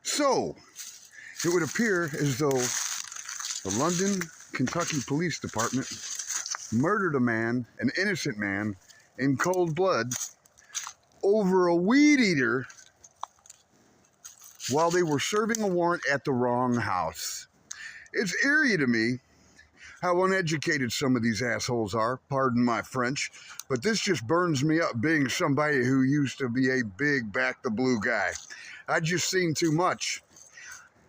So, it would appear as though the London, Kentucky Police Department murdered a man, an innocent man, in cold blood over a weed eater while they were serving a warrant at the wrong house. It's eerie to me how uneducated some of these assholes are, pardon my French, but this just burns me up being somebody who used to be a big back the blue guy. I just seen too much.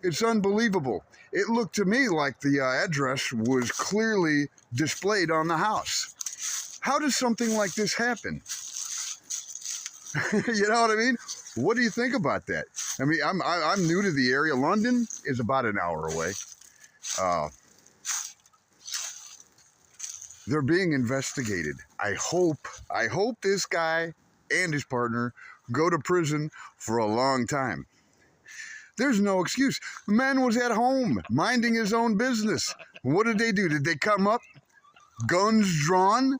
It's unbelievable. It looked to me like the address was clearly displayed on the house. How does something like this happen? You know what I mean? What do you think about that? I mean, I'm new to the area. London is about an hour away. They're being investigated. I hope this guy and his partner go to prison for a long time. There's no excuse. The man was at home, minding his own business. What did they do? Did they come up, guns drawn?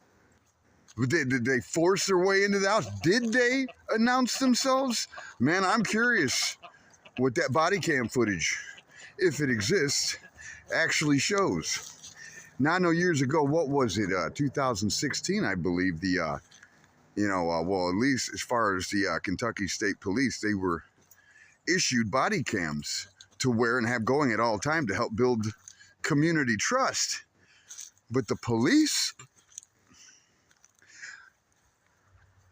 Did they force their way into the house? Did they announce themselves? Man, I'm curious what that body cam footage, if it exists, actually shows. Now, I know years ago, what was it, 2016, I believe, well, at least as far as the Kentucky State Police, they were issued body cams to wear and have going at all time to help build community trust. But the police?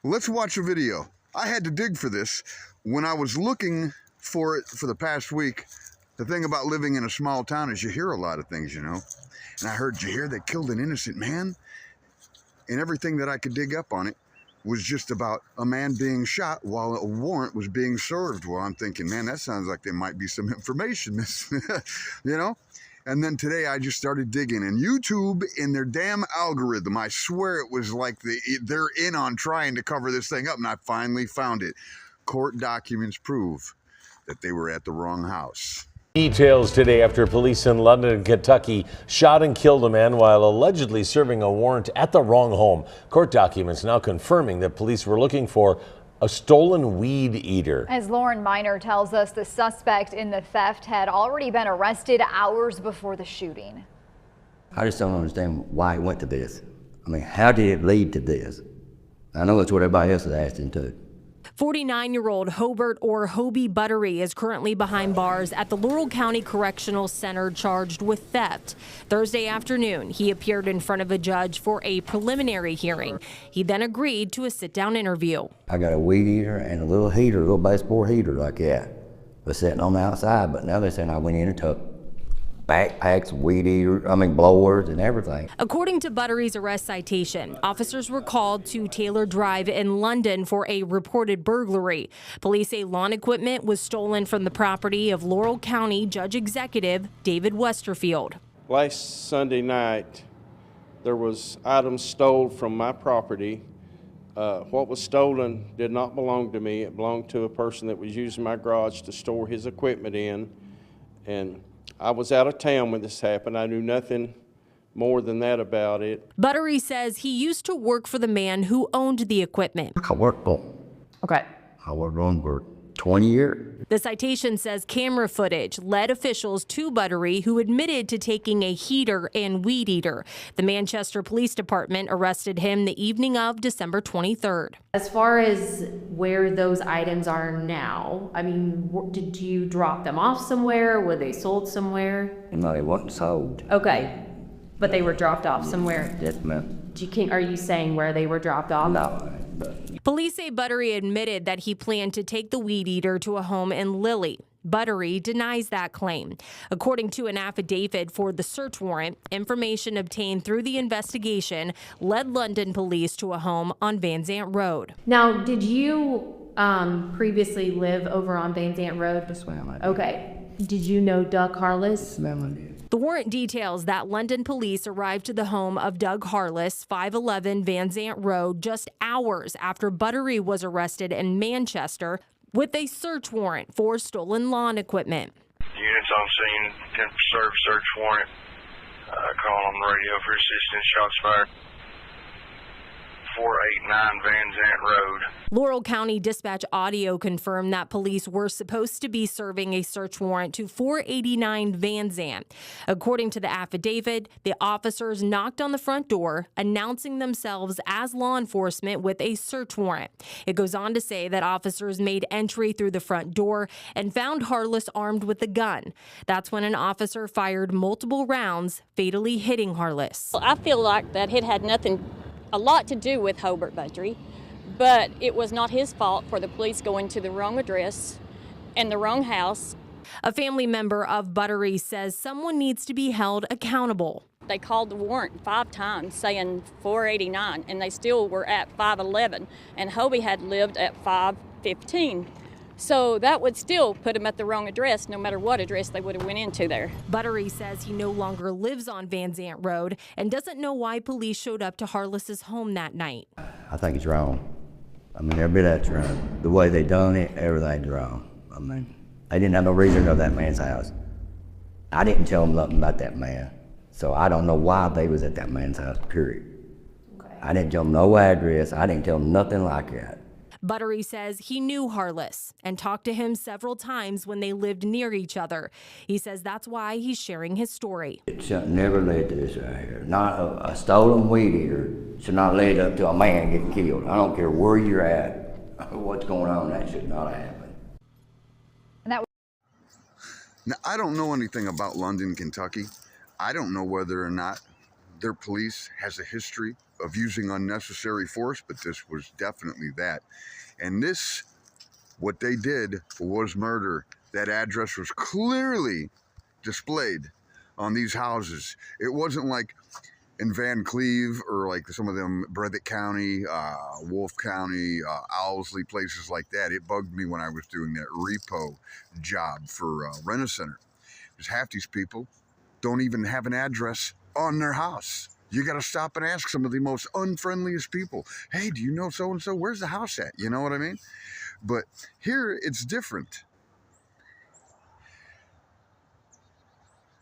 Let's watch a video. I had to dig for this when I was looking for it for the past week. The thing about living in a small town is you hear a lot of things, you know. And I heard, did you hear they killed an innocent man? And everything that I could dig up on it was just about a man being shot while a warrant was being served. Well, I'm thinking, man, that sounds like there might be some information, you know? And then today I just started digging, and YouTube in their damn algorithm, I swear it was like they're in on trying to cover this thing up, and I finally found it. Court documents prove that they were at the wrong house. Details today after police in London, Kentucky shot and killed a man while allegedly serving a warrant at the wrong home. Court documents now confirming that police were looking for a stolen weed eater. As Lauren Miner tells us, the suspect in the theft had already been arrested hours before the shooting. I just don't understand why it went to this. I mean, how did it lead to this? I know that's what everybody else is asking too. 49-year-old Hobart or Hobie Buttery is currently behind bars at the Laurel County Correctional Center charged with theft. Thursday afternoon, he appeared in front of a judge for a preliminary hearing. He then agreed to a sit-down interview. I got a weed eater and a little heater, a little baseboard heater like that. Was sitting on the outside, but now they're saying I went in and took backpacks, blowers and everything. According to Buttery's arrest citation, officers were called to Taylor Drive in London for a reported burglary. Police say lawn equipment was stolen from the property of Laurel County Judge Executive David Westerfield. Last Sunday night, there was items stolen from my property. What was stolen did not belong to me. It belonged to a person that was using my garage to store his equipment in. And I was out of town when this happened. I knew nothing more than that about it. Buttery says he used to work for the man who owned the equipment. I worked for him. Okay. I worked on for 20 years. The citation says camera footage led officials to Buttery, who admitted to taking a heater and weed eater. The Manchester Police Department arrested him the evening of December 23rd. As far as where those items are now, I mean, did you drop them off somewhere? Were they sold somewhere? No, they wasn't sold. Okay, but they were dropped off somewhere. Yes, ma'am. Are you saying where they were dropped off? No. Police say Buttery admitted that he planned to take the weed eater to a home in Lilly. Buttery denies that claim. According to an affidavit for the search warrant, information obtained through the investigation led London police to a home on Van Zant Road. Now, did you previously live over on Van Zant Road? Yes, ma'am, I did. Okay. Did you know Doug Harless? Yes, ma'am, I did. The warrant details that London police arrived to the home of Doug Harless, 511 Van Zant Road, just hours after Buttery was arrested in Manchester with a search warrant for stolen lawn equipment. Units on scene, 10 serve search warrant. Call on the radio for assistance, shots fired. 489 Van Zant Road. Laurel County Dispatch audio confirmed that police were supposed to be serving a search warrant to 489 Van Zant. According to the affidavit, the officers knocked on the front door, announcing themselves as law enforcement with a search warrant. It goes on to say that officers made entry through the front door and found Harless armed with a gun. That's when an officer fired multiple rounds, fatally hitting Harless. I feel like that it had a lot to do with Hobart Buttery, but it was not his fault for the police going to the wrong address and the wrong house. A family member of Buttery says someone needs to be held accountable. They called the warrant 5 times saying 489, and they still were at 511, and Hobie had lived at 515. So that would still put him at the wrong address, no matter what address they would have went into there. Buttery says he no longer lives on Van Zant Road and doesn't know why police showed up to Harless's home that night. I think it's wrong. I mean, every bit that's wrong. The way they done it, everything's wrong. I mean, they didn't have no reason to go to that man's house. I didn't tell them nothing about that man, so I don't know why they was at that man's house, period. Okay. I didn't tell them no address. I didn't tell them nothing like that. Buttery says he knew Harless and talked to him several times when they lived near each other. He says that's why he's sharing his story. It should never led to this right here. Not a stolen weed eater should not lead up to a man getting killed. I don't care where you're at, what's going on, that should not happen. And Now, I don't know anything about London, Kentucky. I don't know whether or not their police has a history of using unnecessary force, but this was definitely that. And this, what they did was murder. That address was clearly displayed on these houses. It wasn't like in Van Cleve or like some of them Breathitt County, Wolf County, Owsley, places like that. It bugged me when I was doing that repo job for Rent-A-Center. Because half these people don't even have an address on their house. You got to stop and ask some of the most unfriendliest people. Hey, do you know so-and-so? Where's the house at? You know what I mean? But here, it's different.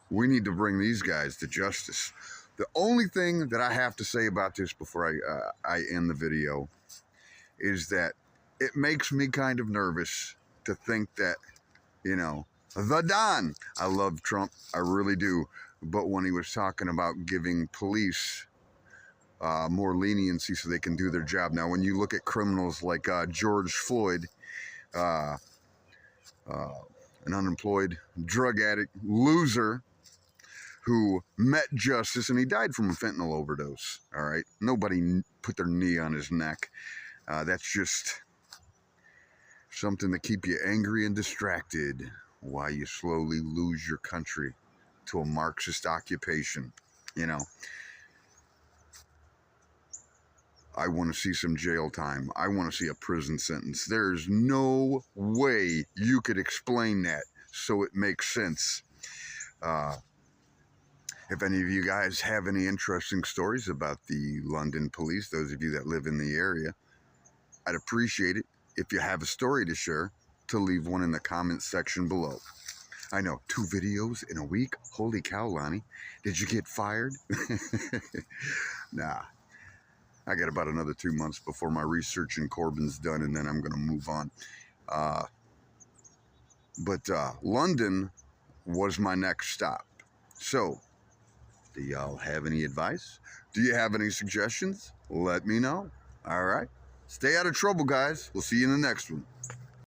We need to bring these guys to justice. The only thing that I have to say about this before I end the video is that it makes me kind of nervous to think that, you know, the Don. I love Trump. I really do. But when he was talking about giving police more leniency so they can do their job. Now, when you look at criminals like George Floyd, an unemployed drug addict loser who met justice, and he died from a fentanyl overdose, all right? Nobody put their knee on his neck. That's just something to keep you angry and distracted while you slowly lose your country to a Marxist occupation, you know. I want to see some jail time. I want to see a prison sentence. There's no way you could explain that so it makes sense. If any of you guys have any interesting stories about the London police, those of you that live in the area, I'd appreciate it if you have a story to share to leave one in the comments section below. I know, 2 videos in a week? Holy cow, Lonnie. Did you get fired? Nah. I got about another 2 months before my research in Corbin's done, and then I'm going to move on. But London was my next stop. So, do y'all have any advice? Do you have any suggestions? Let me know. All right. Stay out of trouble, guys. We'll see you in the next one.